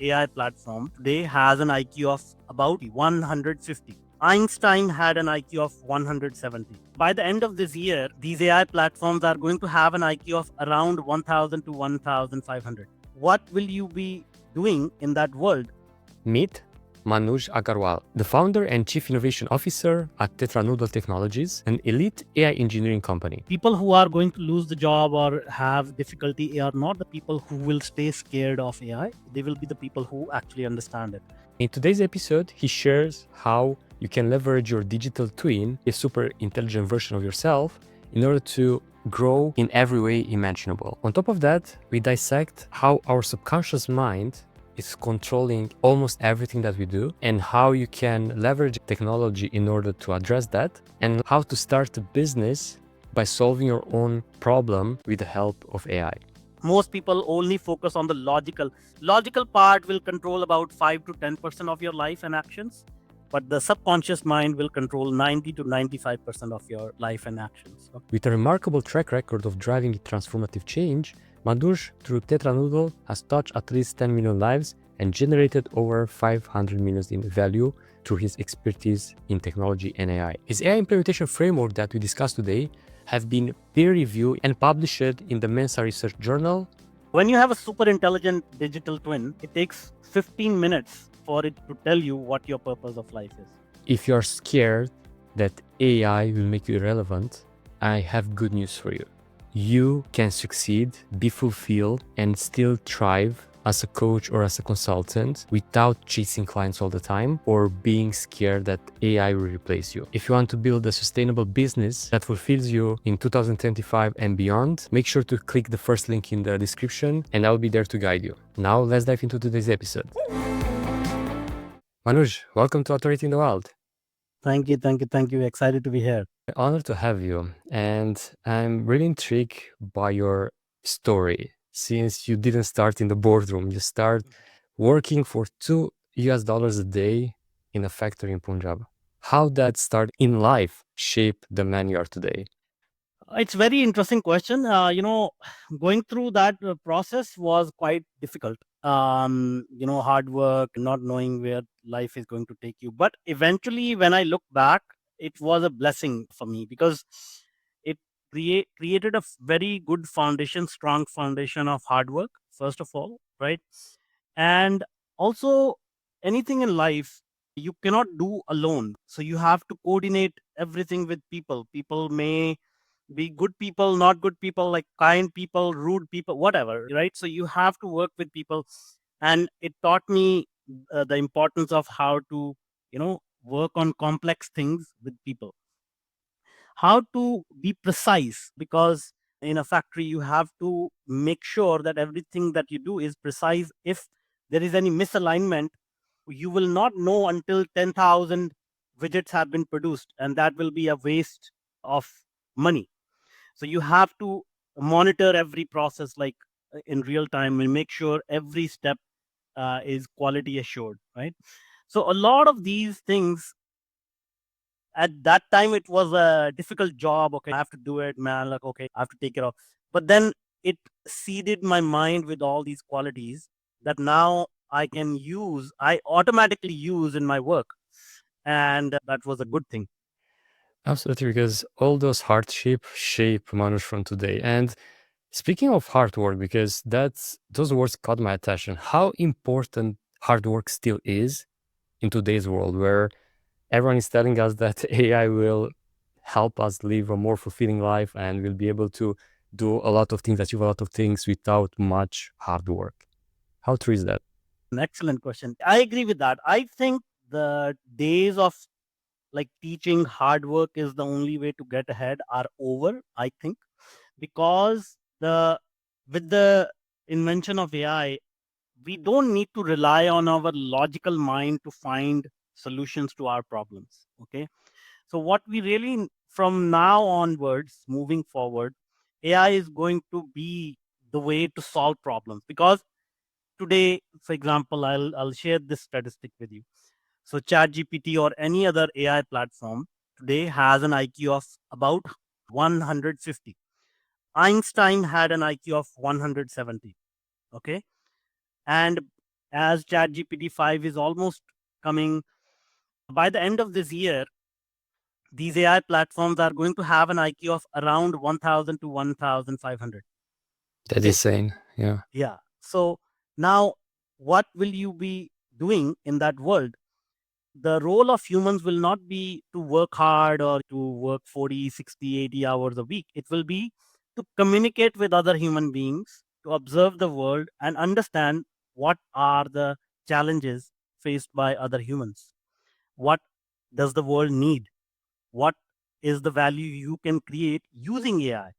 AI platform today has an IQ of about 150. Einstein had an IQ of 170. By the end of this year, these AI platforms are going to have an IQ of around 1000 to 1500. What will you be doing in that world? Meet Manuj Aggarwal, the founder and chief innovation officer at Tetra Noodle Technologies, an elite AI engineering company. People who are going to lose the job or have difficulty are not the people who will stay scared of AI. They will be the people who actually understand it. In today's episode, he shares how you can leverage your digital twin, a super intelligent version of yourself, in order to grow in every way imaginable. On top of that, we dissect how our subconscious mind is controlling almost everything that we do and how you can leverage technology in order to address that, and how to start a business by solving your own problem with the help of AI. Most people only focus on the logical part will control about 5 to 10% of your life and actions, but the subconscious mind will control 90 to 95% of your life and actions. With a remarkable track record of driving transformative change, Manuj, through Tetra Noodle, has touched at least 10 million lives and generated over 500 million in value through his expertise in technology and AI. His AI implementation framework that we discussed today have been peer-reviewed and published in the Mensa Research Journal. When you have a super intelligent digital twin, it takes 15 minutes for it to tell you what your purpose of life is. If you're scared that AI will make you irrelevant, I have good news for you. You can succeed, be fulfilled, and still thrive as a coach or as a consultant without chasing clients all the time or being scared that AI will replace you. If you want to build a sustainable business that fulfills you in 2025 and beyond, make sure to click the first link in the description and I'll be there to guide you. Now let's dive into today's episode. Manuj, welcome to Authority in the Wild. Thank you. Excited to be here. Honored to have you. And I'm really intrigued by your story. Since you didn't start in the boardroom, you start working for $2 a day in a factory in Punjab. How that start in life shape the man you are today? It's very interesting question. Going through that process was quite difficult. Hard work, not knowing where life is going to take you. But eventually, when I look back, it was a blessing for me because it created a very good foundation, strong foundation of hard work, first of all, right? And also, anything in life you cannot do alone. So you have to coordinate everything with people. People may be good people, not good people, like kind people, rude people, whatever, right? So you have to work with people, and it taught me the importance of how to work on complex things with people, how to be precise, because in a factory you have to make sure that everything that you do is precise. If there is any misalignment, you will not know until 10,000 widgets have been produced, and that will be a waste of money. So you have to monitor every process, like in real time, and make sure every step is quality assured, right? So a lot of these things, at that time it was a difficult job. Okay, I have to do it, man, like, okay, I have to take it off. But then it seeded my mind with all these qualities that now I automatically use in my work, and that was a good thing. Absolutely, because all those hardship shape Manush from today. And speaking of hard work, because those words caught my attention, how important hard work still is in today's world where everyone is telling us that AI will help us live a more fulfilling life and we'll be able to do a lot of things, achieve a lot of things without much hard work. How true is that? An excellent question. I agree with that. I think the days of like teaching hard work is the only way to get ahead are over, I think, because the with the invention of AI, we don't need to rely on our logical mind to find solutions to our problems. Okay, so what we really, from now onwards, moving forward, AI is going to be the way to solve problems. Because today, for example, I'll share this statistic with you. So ChatGPT or any other AI platform today has an IQ of about 150. Einstein had an IQ of 170. Okay, and as ChatGPT 5 is almost coming. By the end of this year, these AI platforms are going to have an IQ of around 1000 to 1500. That's Okay. insane. Yeah. Yeah. So now, what will you be doing in that world? The role of humans will not be to work hard or to work 40, 60, 80 hours a week. It will be to communicate with other human beings, to observe the world and understand what are the challenges faced by other humans. What does the world need? What is the value you can create using AI?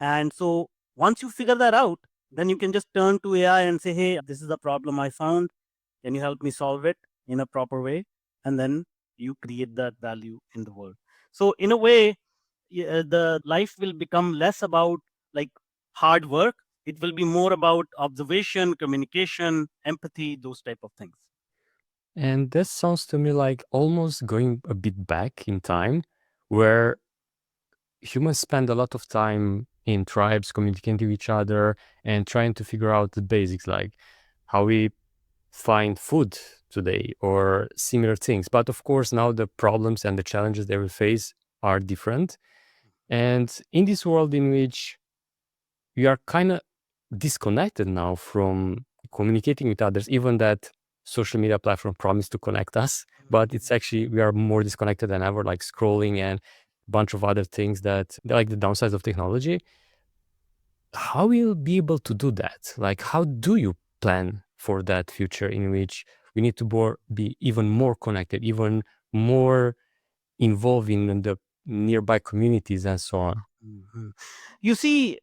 And so once you figure that out, then you can just turn to AI and say, hey, this is the problem I found. Can you help me solve it in a proper way? And then you create that value in the world. So, in a way, the life will become less about like hard work. It will be more about observation, communication, empathy, those type of things. And that sounds to me like almost going a bit back in time, where humans spend a lot of time in tribes communicating with each other and trying to figure out the basics, like how we find food today or similar things. But of course, now the problems and the challenges they will face are different. And in this world in which we are kind of disconnected now from communicating with others, even that social media platform promised to connect us, but it's actually, we are more disconnected than ever, like scrolling and a bunch of other things that like the downsides of technology. How will you be able to do that? Like, how do you plan for that future in which we need to be even more connected, even more involved in the nearby communities and so on? Mhm. You see,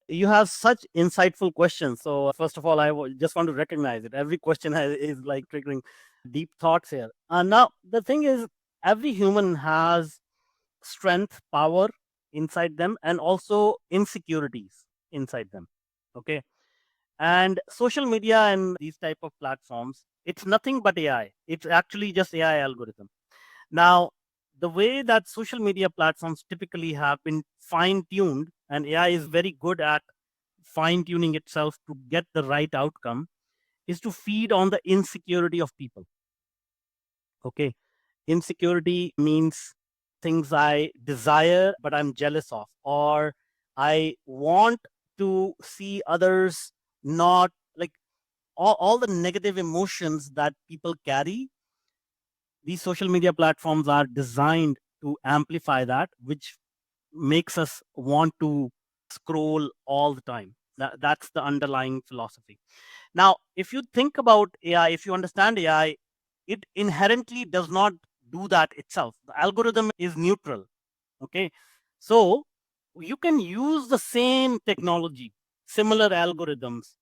you have such insightful questions. So, first of all, just want to recognize it. Every question is like triggering deep thoughts here. Now, the thing is, every human has strength, power inside them, and also insecurities inside them. Okay. And social media and these type of platforms, it's nothing but AI. It's actually just AI algorithm. Now, the way that social media platforms typically have been fine tuned, and AI is very good at fine tuning itself to get the right outcome, is to feed on the insecurity of people. Okay. Insecurity means things I desire, but I'm jealous of, or I want to see others not like all the negative emotions that people carry. These social media platforms are designed to amplify that, which makes us want to scroll all the time. That's the underlying philosophy. Now, if you think about AI, if you understand AI, it inherently does not do that itself. The algorithm is neutral. Okay. So you can use the same technology, similar algorithms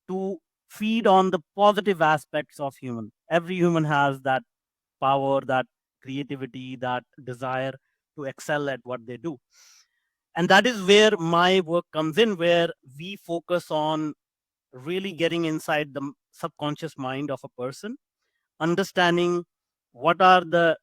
to feed on the positive aspects of human. Every human has that power, that creativity, that desire to excel at what they do. And that is where my work comes in, where we focus on really getting inside the subconscious mind of a person, understanding what are the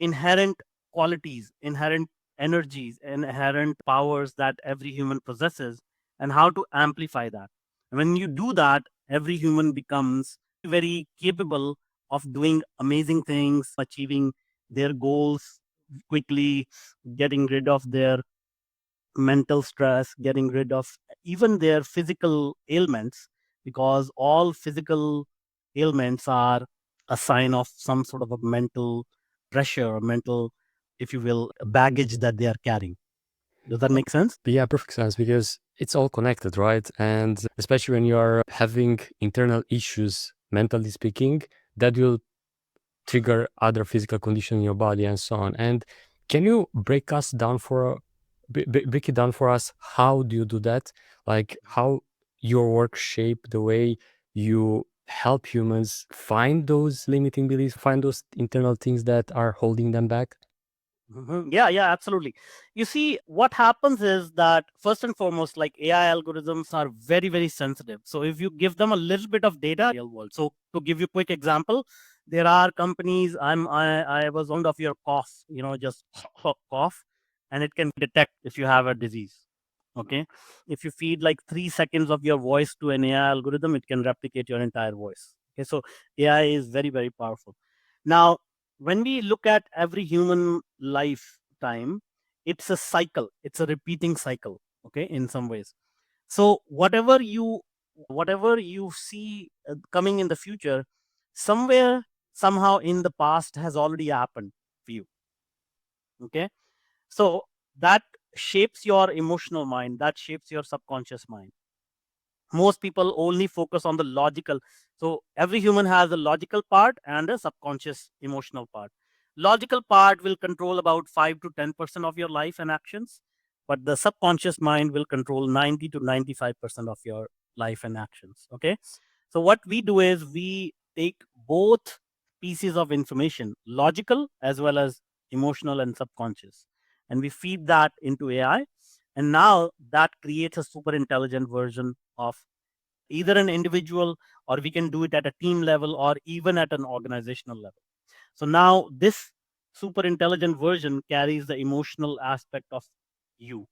inherent qualities, inherent energies, inherent powers that every human possesses, and how to amplify that. When you do that, every human becomes very capable of doing amazing things, achieving their goals quickly, getting rid of their mental stress, getting rid of even their physical ailments, because all physical ailments are a sign of some sort of a mental pressure or mental, if you will, baggage that they are carrying. Does that make sense? Yeah, perfect sense because it's all connected, right? And especially when you are having internal issues, mentally speaking, that will trigger other physical condition in your body and so on. And can you break it down for us? How do you do that? Like how your work shape the way you help humans find those limiting beliefs, find those internal things that are holding them back? Mhm. Yeah, yeah, absolutely. You see, what happens is that first and foremost, like AI algorithms are very, very sensitive. So if you give them a little bit of data, real world. So to give you a quick example, there are companies. I was warned of your cough. Just cough, and it can detect if you have a disease. Okay, if you feed like 3 seconds of your voice to an AI algorithm, it can replicate your entire voice. Okay, so AI is very, very powerful. Now, when we look at every human lifetime, it's a cycle, it's a repeating cycle. Okay, in some ways. So whatever you see coming in the future, somewhere, somehow in the past has already happened for you. Okay, so that shapes your emotional mind, that shapes your subconscious mind. Most people only focus on the logical. So every human has a logical part and a subconscious emotional part. Logical part will control about 5 to 10% of your life and actions, but the subconscious mind will control 90 to 95% of your life and actions. Okay, so what we do is we take both pieces of information, logical as well as emotional and subconscious, and we feed that into AI, and now that creates a super intelligent version of either an individual, or we can do it at a team level or even at an organizational level. So now this super intelligent version carries the emotional aspect of you,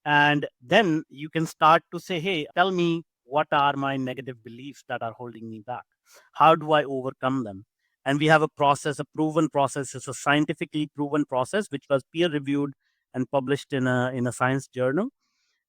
and then you can start to say, hey, tell me, what are my negative beliefs that are holding me back? How do I overcome them? And we have a process, a proven process. It's a scientifically proven process which was peer reviewed and published in a science journal.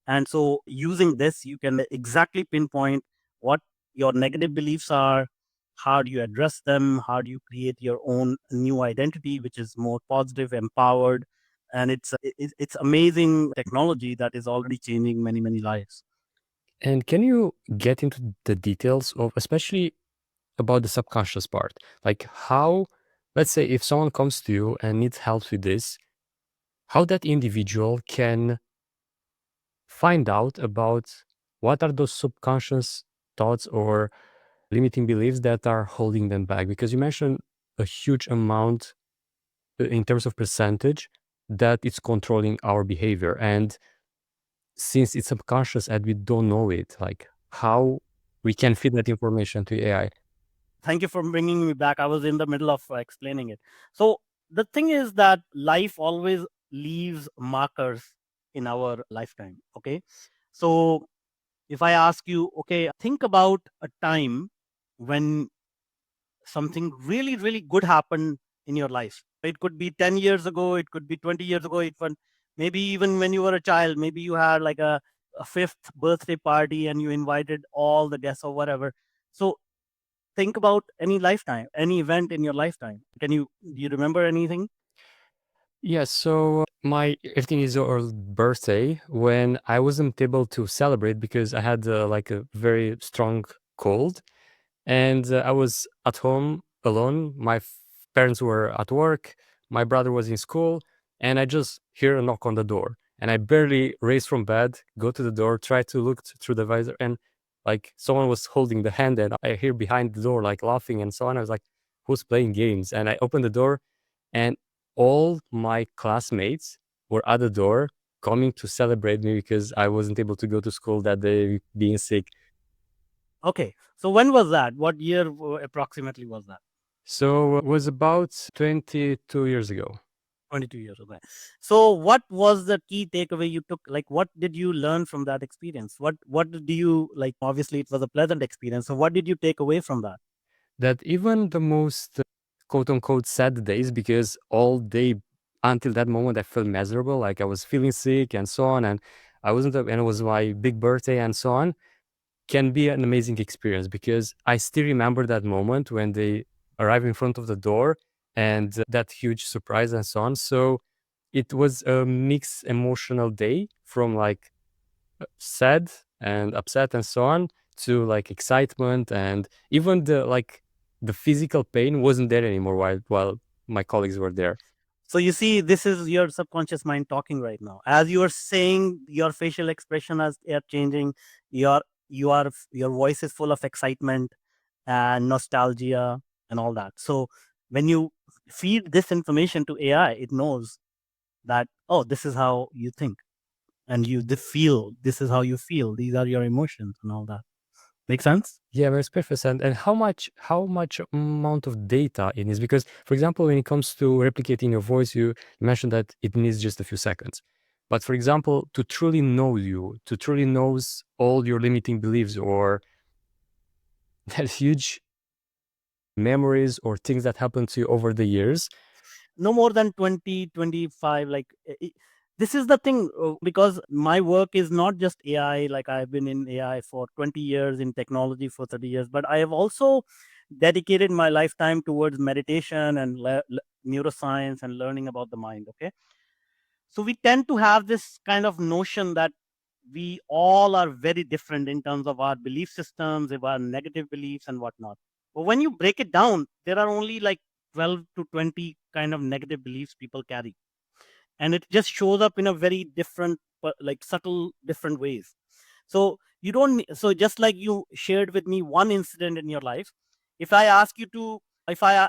And so using this, you can exactly pinpoint what your negative beliefs are, how do you address them, how do you create your own new identity, which is more positive, empowered. And it's amazing technology that is already changing many, many lives. And can you get into the details of, especially about the subconscious part? Like how, let's say, if someone comes to you and needs help with this, how that individual can find out about what are those subconscious thoughts or limiting beliefs that are holding them back? Because you mentioned a huge amount in terms of percentage that it's controlling our behavior. And since it's subconscious and we don't know it, like how we can feed that information to AI. Thank you for bringing me back. I was in the middle of explaining it. So the thing is that life always leaves markers in our lifetime. Okay, so if I ask you, okay, think about a time when something really, really good happened in your life. It could be 10 years ago, it could be 20 years ago, maybe even when you were a child, maybe you had like a fifth birthday party and you invited all the guests or whatever. So think about any lifetime, any event in your lifetime. Do you remember anything? Yeah, so my 18-year-old birthday, when I wasn't able to celebrate because I had like a very strong cold, and I was at home alone. My parents were at work, my brother was in school, and I just hear a knock on the door. And I barely raised from bed, go to the door, try to look through the visor, and like someone was holding the hand, and I hear behind the door like laughing and so on. I was like, "Who's playing games?" And I opened the door, and all my classmates were at the door coming to celebrate me because I wasn't able to go to school that day being sick. Okay. So when was that? What year approximately was that? So it was about 22 years ago. 22 years ago. So what was the key takeaway you took? Like, what did you learn from that experience? What do you like? Obviously, it was a pleasant experience. So what did you take away from that? That even the most quote unquote sad days, because all day until that moment I felt miserable, like I was feeling sick and so on, and I wasn't, and it was my big birthday and so on, can be an amazing experience because I still remember that moment when they arrive in front of the door and that huge surprise and so on. So it was a mixed emotional day from like sad and upset and so on to like excitement, and even the like the physical pain wasn't there anymore while my colleagues were there. So you see, this is your subconscious mind talking right now. As you are saying, your facial expression as are changing. Your voice is full of excitement and nostalgia and all that. So when you feed this information to AI, it knows that, oh, this is how you think, and feel. This is how you feel. These are your emotions and all that. Make sense? Yeah, very perfect. And how much amount of data it is? Because for example, when it comes to replicating your voice, you mentioned that it needs just a few seconds. But for example, to truly know you, to truly knows all your limiting beliefs or that huge memories or things that happened to you over the years. No more than 20, 25. Like this is the thing, because my work is not just AI. Like I've been in AI for 20 years, in technology for 30 years, but I have also dedicated my lifetime towards meditation and neuroscience and learning about the mind. Okay, so we tend to have this kind of notion that we all are very different in terms of our belief systems, of our negative beliefs and whatnot. But when you break it down, there are only like 12 to 20 kind of negative beliefs people carry. And it just shows up in a very different, like subtle, different ways. So you don't, so just like you shared with me one incident in your life, if I ask you to, if I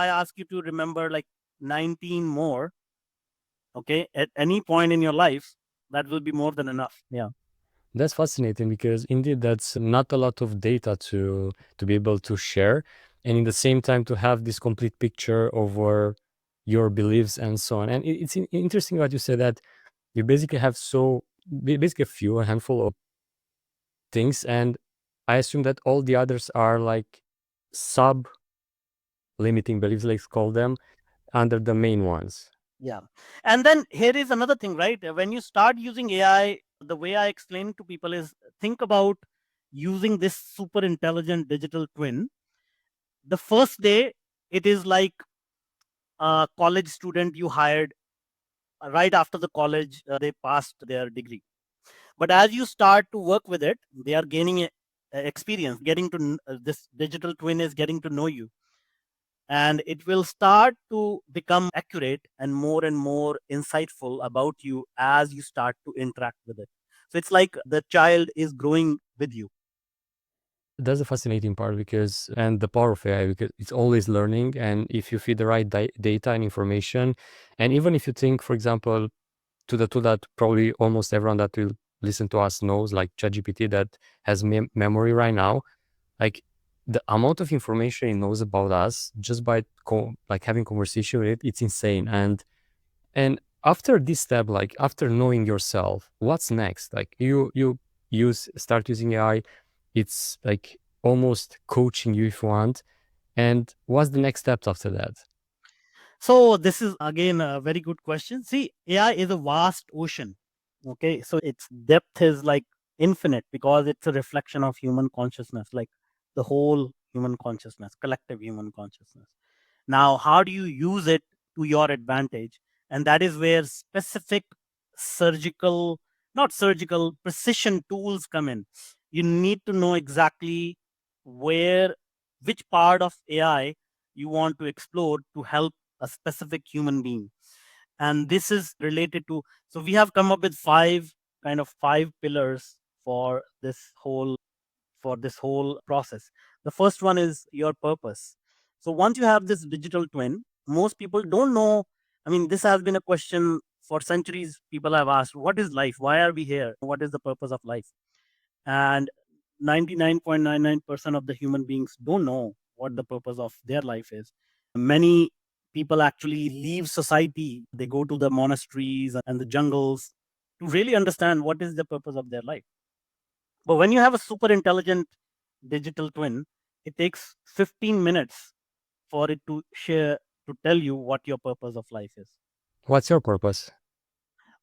ask you to remember like 19 more, okay, at any point in your life, that will be more than enough. Yeah. That's fascinating because indeed that's not a lot of data to be able to share, and in the same time to have this complete picture over your beliefs and so on. And it's interesting what you said that you basically have basically a handful of things, and I assume that all the others are like sub limiting beliefs, let's call them, under the main ones. Yeah. And then here is another thing, right? When you start using AI, the way I explain it to people is, think about using this super intelligent digital twin. The first day, it is like a college student you hired right after the college, they passed their degree. But as you start to work with it, they are gaining experience, getting to this digital twin is getting to know you, and it will start to become accurate and more insightful about you as you start to interact with it. So it's like the child is growing with you. That's the fascinating part because, and the power of AI, because it's always learning. And if you feed the right data and information, and even if you think, for example, to the tool that probably almost everyone that will listen to us knows, like ChatGPT, that has memory right now, like the amount of information it knows about us just by like having conversation with it, it's insane. And after this step, like after knowing yourself, what's next? Like you start using AI, it's like almost coaching you if you want. And what's the next steps after that? So this is again a very good question. See, AI is a vast ocean. Okay, so its depth is like infinite because it's a reflection of human consciousness, like the whole human consciousness, collective human consciousness. Now, how do you use it to your advantage? And that is where specific surgical, not surgical, precision tools come in. You need to know exactly where, which part of AI you want to explore to help a specific human being. And this is related to, so we have come up with five pillars for this whole process. The first one is your purpose. So once you have this digital twin, most people don't know. I mean, this has been a question for centuries. People have asked, what is life? Why are we here? What is the purpose of life? And 99.99% of the human beings don't know what the purpose of their life is. Many people actually leave society, they go to the monasteries and the jungles to really understand what is the purpose of their life. But when you have a super intelligent digital twin, it takes 15 minutes for it to share, to tell you what your purpose of life is. What's your purpose?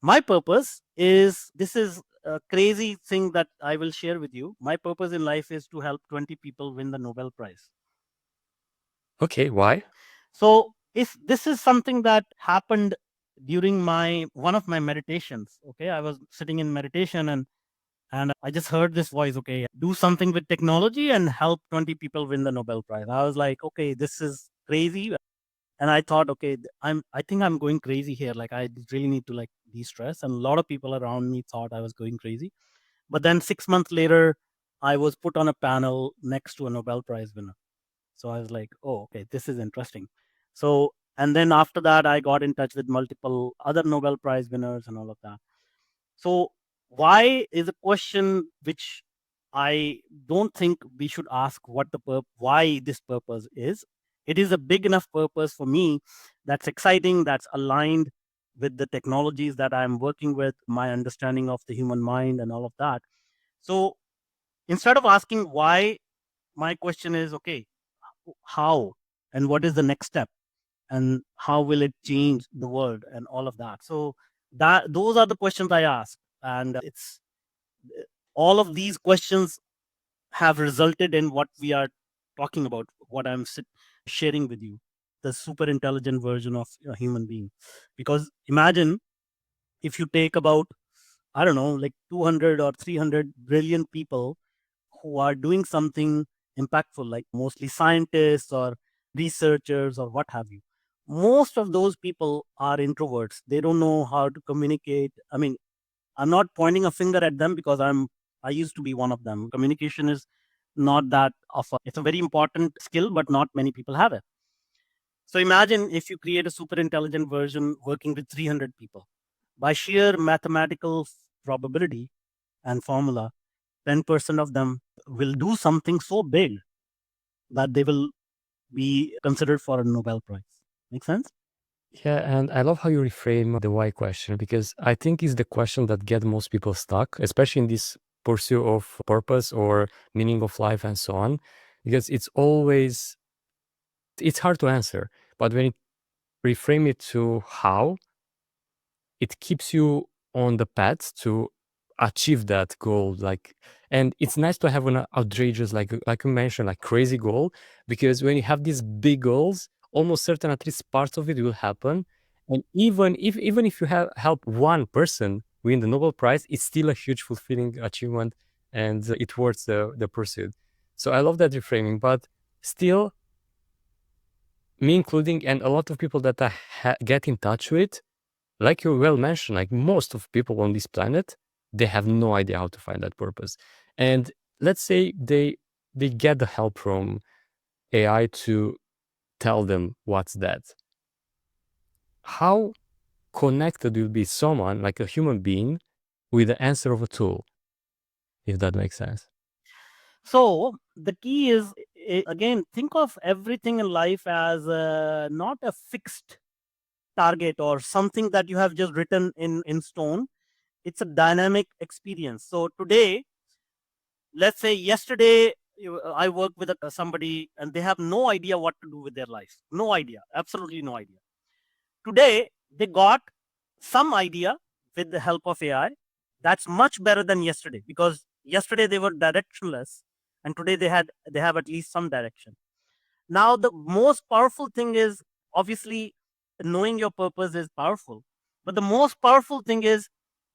My purpose is, this is a crazy thing that I will share with you. My purpose in life is to help 20 people win the Nobel Prize. Okay, why? So if this is something that happened during my one of my meditations, okay, I was sitting in meditation, and I just heard this voice, okay, do something with technology and help 20 people win the Nobel Prize. I was like, okay, this is crazy. And I thought, okay, I think I'm going crazy here. Like I really need to like de-stress. And a lot of people around me thought I was going crazy. But then 6 months later, I was put on a panel next to a Nobel Prize winner. So I was like, oh, okay, this is interesting. So, and then after that, I got in touch with multiple other Nobel Prize winners and all of that. So, why is a question which I don't think we should ask what the why this purpose is. It is a big enough purpose for me, that's exciting, that's aligned with the technologies that I'm working with, my understanding of the human mind and all of that. So instead of asking why, my question is, okay, how, and what is the next step, and how will it change the world and all of that. So that those are the questions I ask, and it's all of these questions have resulted in what we are talking about, what sharing with you, the super intelligent version of a human being. Because imagine if you take about, I don't know, like 200 or 300 brilliant people who are doing something impactful, like mostly scientists or researchers or what have you. Most of those people are introverts. They don't know how to communicate. I mean, I'm not pointing a finger at them because I used to be one of them. Communication is not that of a, it's a very important skill, but not many people have it. So imagine if you create a super intelligent version working with 300 people. By sheer mathematical probability and formula, 10% of them will do something so big that they will be considered for a Nobel Prize. Make sense? Yeah, and I love how you reframe the why question because I think it's the question that get most people stuck, especially in this pursuit of purpose or meaning of life and so on, because it's hard to answer. But when you reframe it to how, it keeps you on the path to achieve that goal. Like, and it's nice to have an outrageous, like you mentioned, like crazy goal, because when you have these big goals, almost certain at least parts of it will happen. And even if you have help one person win the Nobel Prize, it's still a huge fulfilling achievement, and it worth the pursuit. So I love that reframing, but still, me including, and a lot of people that I get in touch with, like you well mentioned, like most of people on this planet, they have no idea how to find that purpose. And let's say they get the help from AI to tell them what's that. How connected will be someone like a human being with the answer of a tool, if that makes sense? So the key is, again, think of everything in life as not a fixed target or something that you have just written in stone. It's a dynamic experience. So today, let's say yesterday, I work with somebody and they have no idea what to do with their life. No idea, absolutely no idea. Today, they got some idea with the help of AI. That's much better than yesterday because yesterday they were directionless, and today they have at least some direction. Now, the most powerful thing is, obviously, knowing your purpose is powerful, but the most powerful thing is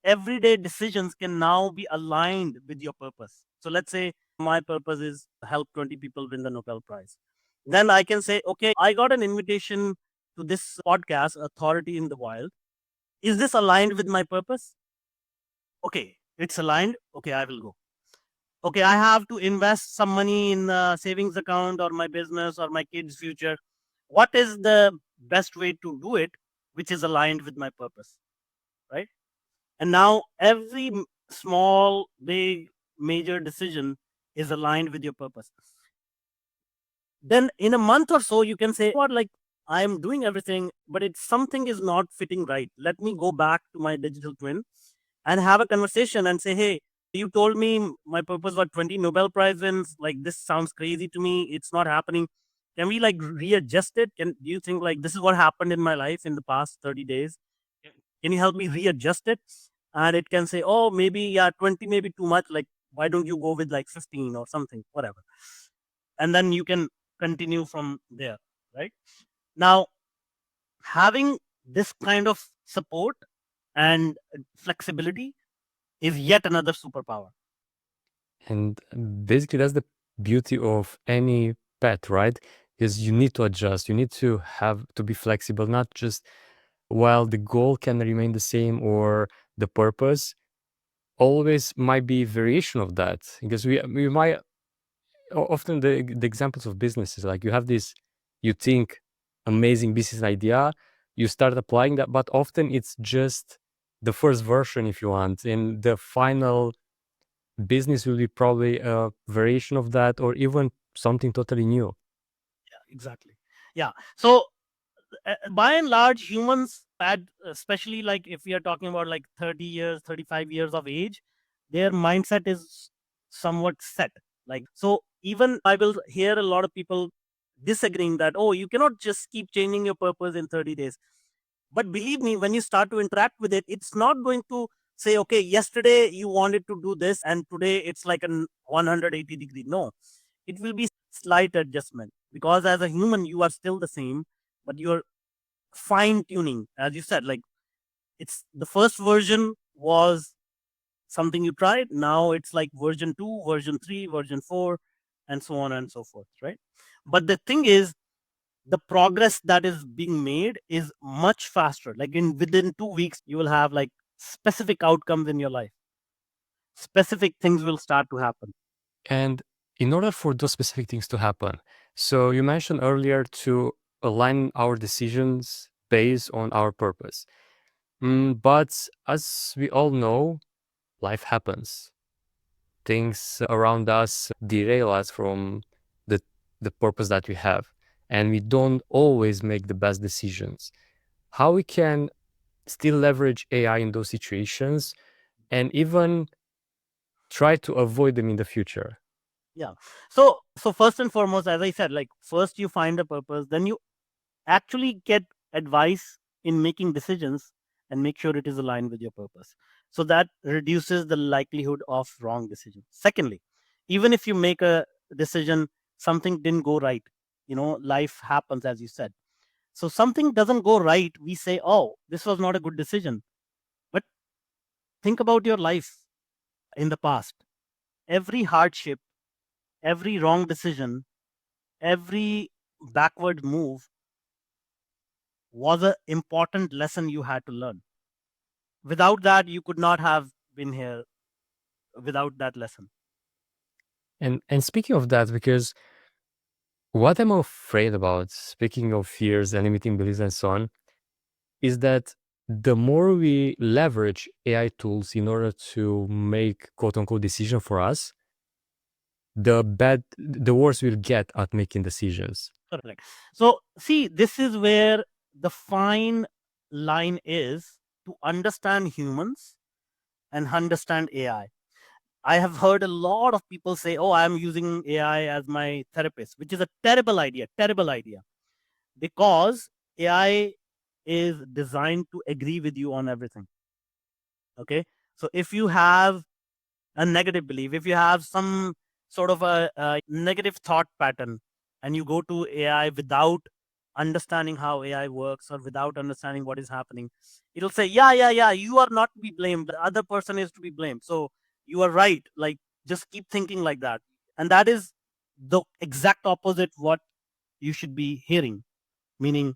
everyday decisions can now be aligned with your purpose. So let's say my purpose is help 20 people win the Nobel Prize. Then I can say, okay, I got an invitation to this podcast, Authority in the Wild. Is this aligned with my purpose? Okay, it's aligned. Okay, I will go. Okay, I have to invest some money in a savings account or my business or my kids' future. What is the best way to do it, which is aligned with my purpose, right? And now every small, big, major decision is aligned with your purpose. Then in a month or so, you can say, what, like, I am doing everything, but it's something is not fitting right. Let me go back to my digital twin and have a conversation and say, hey, you told me my purpose was 20 Nobel Prize wins. Like, this sounds crazy to me. It's not happening. Can we like readjust it? Do you think like this is what happened in my life in the past 30 days? Can you help me readjust it? And it can say, oh, maybe, yeah, 20 maybe too much. Like, why don't you go with like 15 or something, whatever. And then you can continue from there, right? Now, having this kind of support and flexibility is yet another superpower. And basically, that's the beauty of any pet, right? Because you need to adjust, you need to have to be flexible, not just while the goal can remain the same or the purpose always might be variation of that. Because we might often the examples of businesses, like you have this, you think amazing business idea, you start applying that, but often it's just the first version, if you want, and the final business will be probably a variation of that or even something totally new. Exactly. Yeah. So by and large, humans had, especially like if we are talking about like 30 years, 35 years of age, their mindset is somewhat set. Like, so even I will hear a lot of people disagreeing that, oh, you cannot just keep changing your purpose in 30 days. But believe me, when you start to interact with it, it's not going to say, okay, yesterday you wanted to do this and today it's like a 180-degree. No, it will be slight adjustment, because as a human, you are still the same, but you're fine tuning, as you said. Like, it's the first version was something you tried. Now it's like version 2, version 3, version 4, and so on and so forth, right? But the thing is, the progress that is being made is much faster. Like, in within 2 weeks, you will have like specific outcomes in your life. Specific things will start to happen. And in order for those specific things to happen, so you mentioned earlier to align our decisions based on our purpose. But as we all know, life happens. Things around us derail us from the the purpose that we have, and we don't always make the best decisions. How we can still leverage AI in those situations and even try to avoid them in the future? Yeah. So first and foremost, as I said, like, first you find a purpose, then you actually get advice in making decisions, and make sure it is aligned with your purpose. So that reduces the likelihood of wrong decisions. Secondly, even if you make a decision, something didn't go right, life happens, as you said. So something doesn't go right, we say, oh, this was not a good decision. But think about your life in the past. Every hardship, every wrong decision, every backward move was an important lesson you had to learn. Without that, you could not have been here without that lesson. And speaking of that, because what I'm afraid about, speaking of fears and limiting beliefs and so on, is that the more we leverage AI tools in order to make quote unquote decision for us, the worse we'll get at making decisions. Correct. So, see, this is where the fine line is to understand humans and understand AI. I have heard a lot of people say, oh, I'm using AI as my therapist, which is a terrible idea, because AI is designed to agree with you on everything. Okay. So if you have a negative belief, if you have some sort of a negative thought pattern, and you go to AI without understanding how AI works, or without understanding what is happening, it'll say, yeah, yeah, yeah, you are not to be blamed. The other person is to be blamed. So you are right. Like, just keep thinking like that. And that is the exact opposite what you should be hearing. Meaning,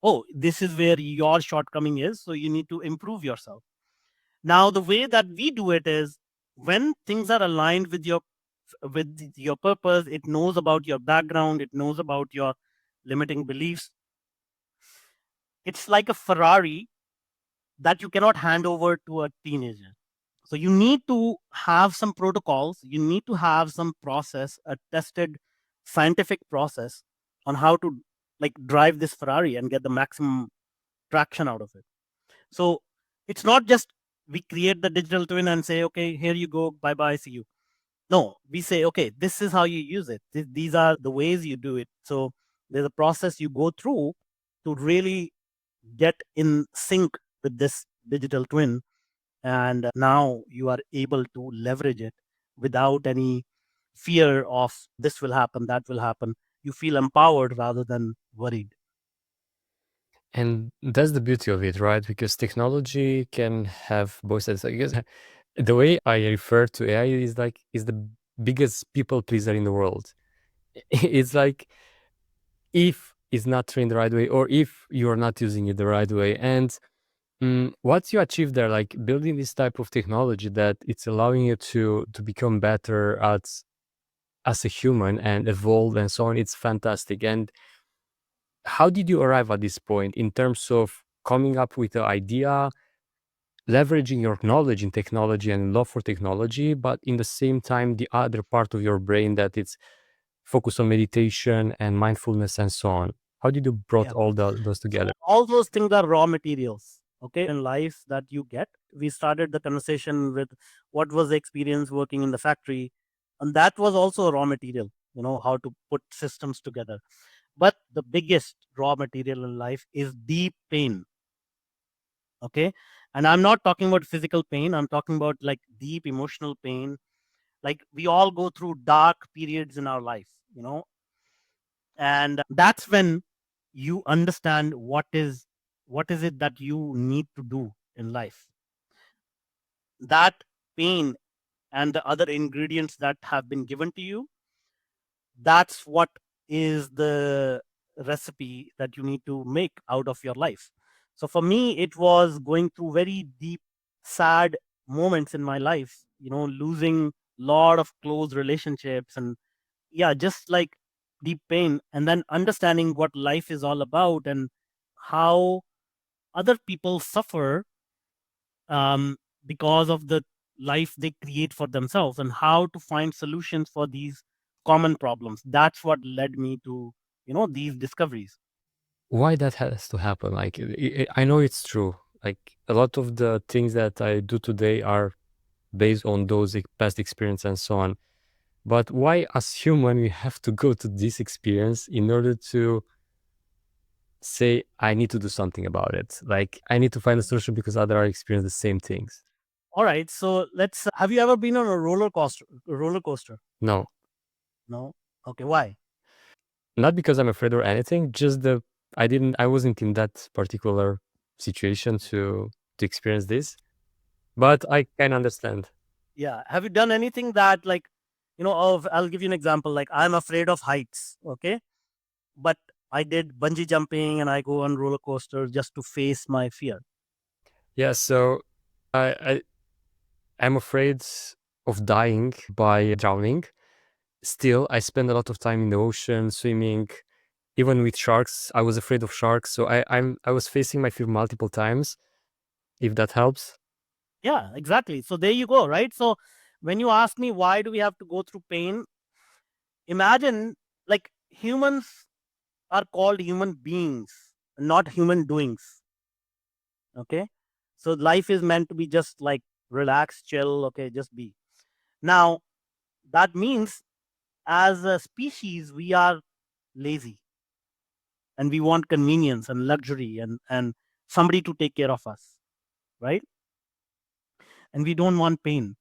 oh, this is where your shortcoming is. So you need to improve yourself. Now, the way that we do it is, when things are aligned with your purpose, it knows about your background, it knows about your limiting beliefs. It's like a Ferrari that you cannot hand over to a teenager. So you need to have some protocols, you need to have some process, a tested scientific process on how to, like, drive this Ferrari and get the maximum traction out of it. So it's not just we create the digital twin and say, okay, here you go, bye bye, see you. No, we say, okay, this is how you use it. These are the ways you do it. So there's a process you go through to really get in sync with this digital twin. And now you are able to leverage it without any fear of this will happen, that will happen. You feel empowered rather than worried. And that's the beauty of it, right? Because technology can have both sides. I guess the way I refer to AI is the biggest people pleaser in the world. It's like if it's not trained the right way, or if you're not using it the right way. And what you achieve there, like building this type of technology that it's allowing you to become better at as a human and evolve and so on, it's fantastic. And how did you arrive at this point in terms of coming up with the idea, leveraging your knowledge in technology and love for technology, but in the same time, the other part of your brain that it's focused on meditation and mindfulness and so on? How did you brought all those together? So all those things are raw materials, okay, in life that you get. We started the conversation with what was the experience working in the factory, and that was also a raw material, how to put systems together. But the biggest raw material in life is deep pain, okay? And I'm not talking about physical pain, I'm talking about like deep emotional pain. Like we all go through dark periods in our life, and that's when you understand what is it that you need to do in life. That pain and the other ingredients that have been given to you, that's what is the recipe that you need to make out of your life. So for me, it was going through very deep sad moments in my life, losing lot of close relationships, and yeah, just like deep pain, and then understanding what life is all about and how other people suffer, um, because of the life they create for themselves, and how to find solutions for these common problems. That's what led me to these discoveries. Why that has to happen? Like, I know it's true. Like, a lot of the things that I do today are based on those past experience and so on. But why, as human, we have to go to this experience in order to say, I need to do something about it? Like, I need to find a solution because other are experiencing the same things. All right, so let's have you ever been on a roller coaster? No, No. Okay, why? not because I'm afraid or anything. Just I wasn't in that particular situation to experience this. But I can understand. Yeah, have you done anything that, like, of I'll give you an example. Like, I'm afraid of heights, okay, but I did bungee jumping and I go on roller coasters just to face my fear. Yeah, so I I'm afraid of dying by drowning. Still, I spend a lot of time in the ocean, swimming. Even with sharks, I was afraid of sharks. So I was facing my fear multiple times, if that helps. Yeah, exactly. So there you go, right? So when you ask me why do we have to go through pain, imagine, like, humans are called human beings, not human doings. Okay. So life is meant to be just like relax, chill, okay, just be. Now, that means as a species, we are lazy and we want convenience and luxury and somebody to take care of us, right? And we don't want pain.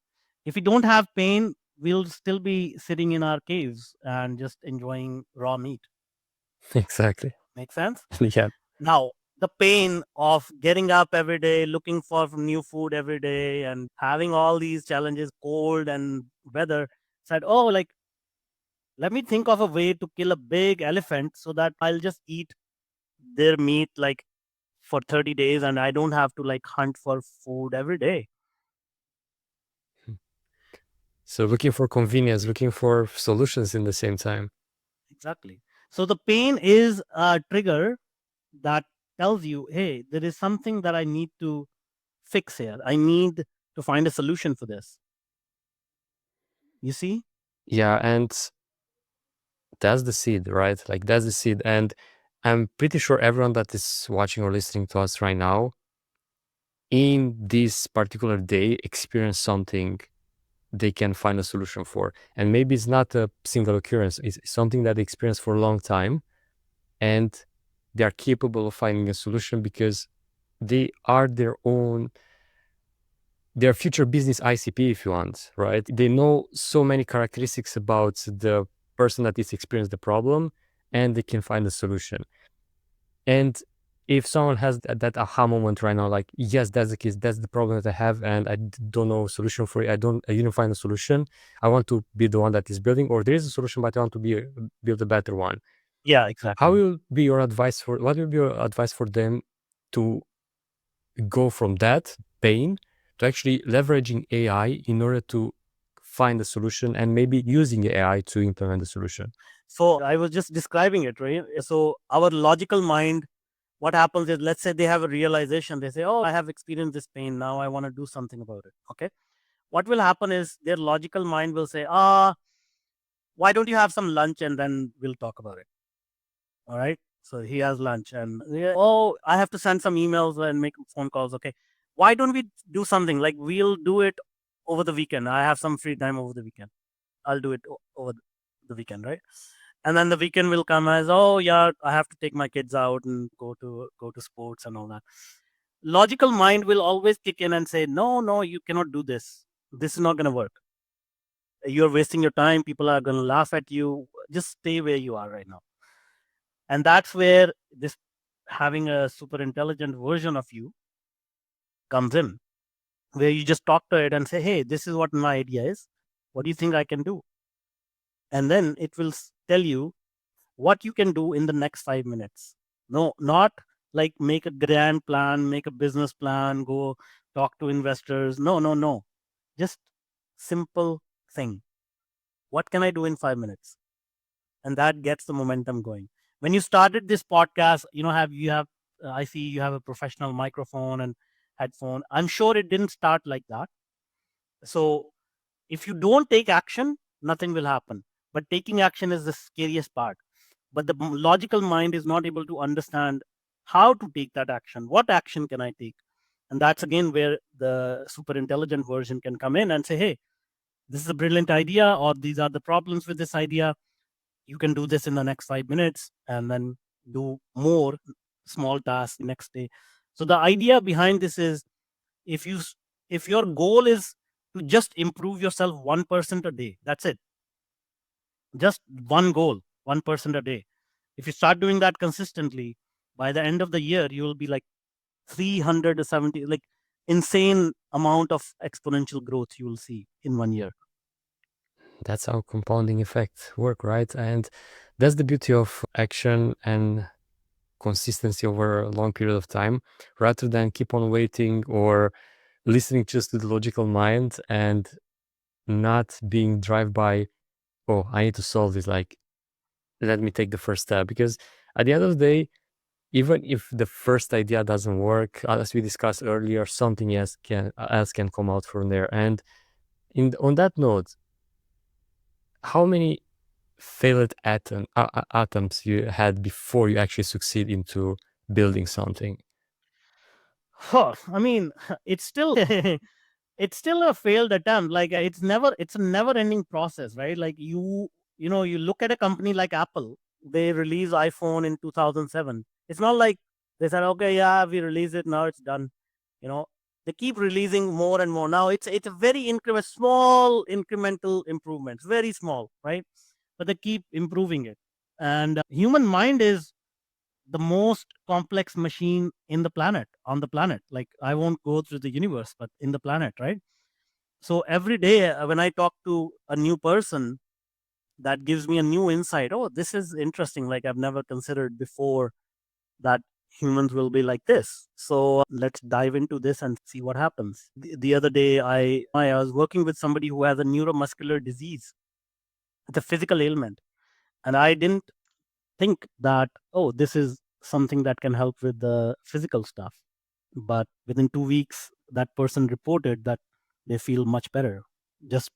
If we don't have pain, we'll still be sitting in our caves and just enjoying raw meat. Exactly. Make sense? Yeah. Now, the pain of getting up every day, looking for new food every day, and having all these challenges, cold and weather, said, oh, like, let me think of a way to kill a big elephant so that I'll just eat their meat like for 30 days and I don't have to like hunt for food every day. So looking for convenience, looking for solutions in the same time. Exactly. So the pain is a trigger that tells you, hey, there is something that I need to fix here. I need to find a solution for this. You see? Yeah, and that's the seed, right? Like that's the seed. And I'm pretty sure everyone that is watching or listening to us right now in this particular day experience something they can find a solution for. And maybe it's not a single occurrence, it's something that they experience for a long time and they are capable of finding a solution because they are their future business ICP, if you want, right? They know so many characteristics about the person that is experiencing the problem and they can find a solution. And if someone has that aha moment right now, like, yes, that's the case, that's the problem that I have, and I don't know a solution for it. I didn't find a solution. I want to be the one that is building, or there is a solution, but I want to build a better one. Yeah, How exactly. will be your advice for what will be your advice for them to go from that pain to actually leveraging AI in order to find a solution and maybe using AI to implement the solution? So I was just describing it, right? So our logical mind, what happens is, let's say they have a realization. They say, oh, I have experienced this pain. Now I want to do something about it. Okay. What will happen is their logical mind will say, why don't you have some lunch and then we'll talk about it. All right. So he has lunch, and oh, I have to send some emails and make phone calls. Okay, why don't we do something like we'll do it over the weekend? I have some free time over the weekend. I'll do it over the weekend, right? And then the weekend will come as, oh yeah, I have to take my kids out and go to sports and all that. Logical mind will always kick in and say, no, no, you cannot do this. This is not going to work. You're wasting your time. People are going to laugh at you. Just stay where you are right now. And that's where this having a super intelligent version of you comes in, where you just talk to it and say, hey, this is what my idea is. What do you think I can do? And then it will tell you what you can do in the next 5 minutes. No, not like make a grand plan, make a business plan, go talk to investors. No, no, no. Just simple thing. What can I do in 5 minutes? And that gets the momentum going. When you started this podcast, I see you have a professional microphone and headphone. I'm sure it didn't start like that. So if you don't take action, nothing will happen. But taking action is the scariest part. But the logical mind is not able to understand how to take that action. What action can I take? And that's again where the super intelligent version can come in and say, hey, this is a brilliant idea, or these are the problems with this idea. You can do this in the next 5 minutes, and then do more small tasks the next day. So the idea behind this is, if you if your goal is to just improve yourself 1% a day, that's it. Just one goal, 1% a day. If you start doing that consistently, by the end of the year, you will be like 370, like insane amount of exponential growth you will see in 1 year. That's how compounding effects work, right? And that's the beauty of action and consistency over a long period of time, rather than keep on waiting or listening just to the logical mind and not being driven by, oh, I need to solve this. Like, let me take the first step. Because at the end of the day, even if the first idea doesn't work, as we discussed earlier, something else can come out from there. And on that note, how many failed atoms you had before you actually succeed into building something? Huh, I mean, it's still it's still a failed attempt. Like it's a never ending process, right? Like you look at a company like Apple. They release iPhone in 2007. It's not like they said, okay, yeah, we release it, now it's done. you know they keep releasing more and more. Now it's a very small incremental improvements, very small, right? But they keep improving it. And human mind is the most complex machine in the planet, on the planet. Like, I won't go through the universe, but in the planet, right? So every day, when I talk to a new person, that gives me a new insight. Oh, this is interesting. Like, I've never considered before that humans will be like this. So let's dive into this and see what happens. The other day, I was working with somebody who has a neuromuscular disease. It's a physical ailment. And I didn't think that, oh, this is something that can help with the physical stuff. But within 2 weeks, that person reported that they feel much better just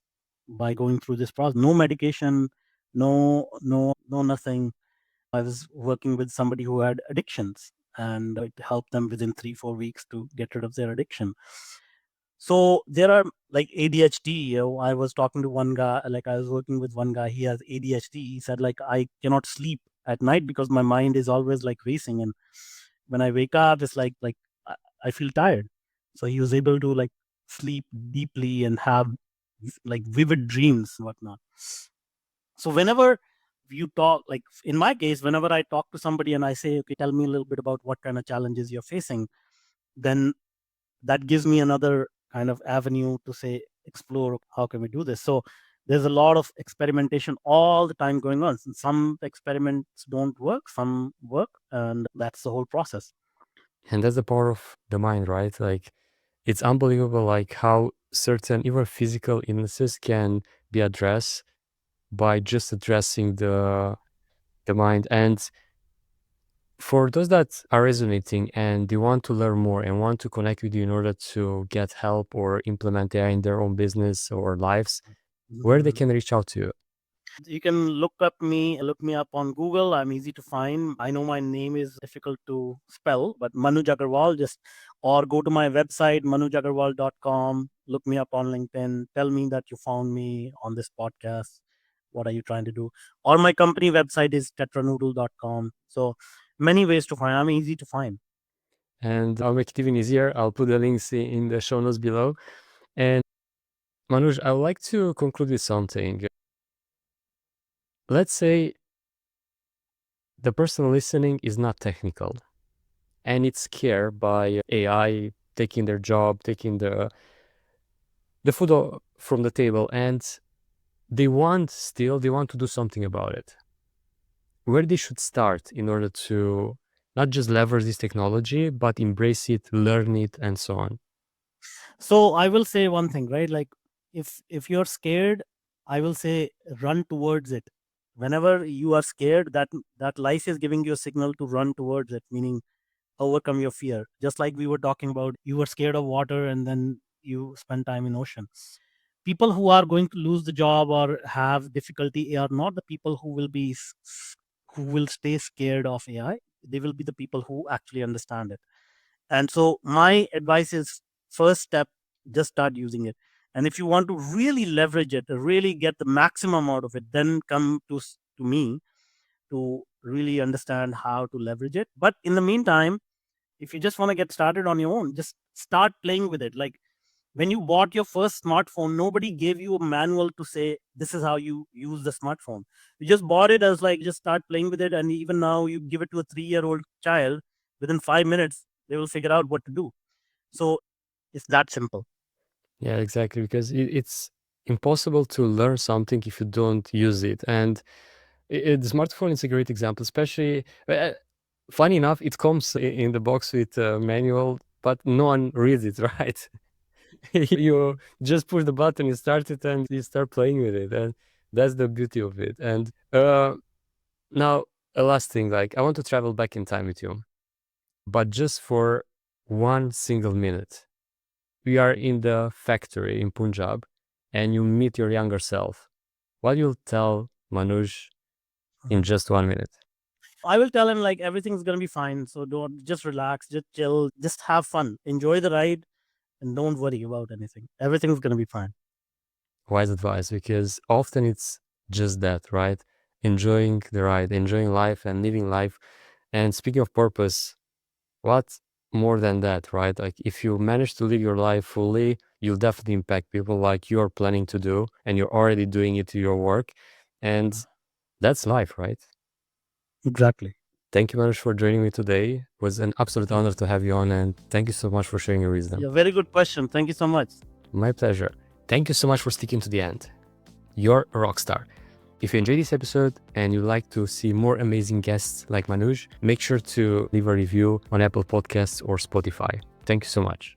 by going through this process. No medication, no nothing. I was working with somebody who had addictions, and it helped them within 3-4 weeks to get rid of their addiction. So there are like ADHD. I was talking to one guy, like I was working with one guy. He has ADHD. He said, like, I cannot sleep at night because my mind is always like racing, and when I wake up, it's like I I feel tired. So he was able to like sleep deeply and have like vivid dreams and whatnot. So whenever you talk, like in my case, whenever I talk to somebody and I say, okay, tell me a little bit about what kind of challenges you're facing, then that gives me another kind of avenue to say, explore how can we do this. So there's a lot of experimentation all the time going on. Some experiments don't work, some work, and that's the whole process. And that's the power of the mind, right? Like, it's unbelievable, like how certain even physical illnesses can be addressed by just addressing the mind. And for those that are resonating and they want to learn more and want to connect with you in order to get help or implement AI in their own business or lives, where they Mhm. can reach out to you. You can look me up on Google. I'm easy to find. I know my name is difficult to spell, but Manuj Aggarwal, just, or go to my website, manujaggarwal.com. Look me up on LinkedIn. Tell me that you found me on this podcast. What are you trying to do? Or my company website is tetranoodle.com. So many ways to find. I'm easy to find. And I'll make it even easier. I'll put the links in the show notes below. And Manuj, I would like to conclude with something. Let's say the person listening is not technical and it's scared by AI taking their job, taking the food from the table, and they want to do something about it. Where they should start in order to not just leverage this technology, but embrace it, learn it, and so on. So I will say one thing, right? Like, if you're scared, I will say run towards it. Whenever you are scared, that life is giving you a signal to run towards it, meaning overcome your fear. Just like we were talking about, you were scared of water and then you spend time in ocean. People who are going to lose the job or have difficulty are not the people who will who will stay scared of AI. They will be the people who actually understand it. And so my advice is, first step, just start using it. And if you want to really leverage it, really get the maximum out of it, then come to me to really understand how to leverage it. But in the meantime, if you just want to get started on your own, just start playing with it. Like, when you bought your first smartphone, nobody gave you a manual to say this is how you use the smartphone. You just bought it as, like, just start playing with it. And even now, you give it to a 3-year-old child, within 5 minutes they will figure out what to do. So it's that simple. Yeah, exactly. Because it's impossible to learn something if you don't use it. And the smartphone is a great example, especially. Funny enough, it comes in the box with a manual, but no one reads it, right? You just push the button, you start it, and you start playing with it, and that's the beauty of it. And now, a last thing, like I want to travel back in time with you, but just for one single minute. We are in the factory in Punjab, and you meet your younger self. What you'll tell Manuj in Mhm. just 1 minute? I will tell him, like, everything's gonna be fine. So don't, just relax, just chill, just have fun, enjoy the ride, and don't worry about anything. Everything's gonna be fine. Wise advice, because often it's just that, right? Enjoying the ride, enjoying life and living life. And speaking of purpose, what more than that, right? Like if you manage to live your life fully, you'll definitely impact people like you're planning to do, and you're already doing it to your work. And that's life, right? Exactly. Thank you, Manush, for joining me today. It was an absolute honor to have you on, and thank you so much for sharing your wisdom. Yeah, very good question. Thank you so much. My pleasure. Thank you so much for sticking to the end. You're a rock star. If you enjoyed this episode and you'd like to see more amazing guests like Manuj, make sure to leave a review on Apple Podcasts or Spotify. Thank you so much.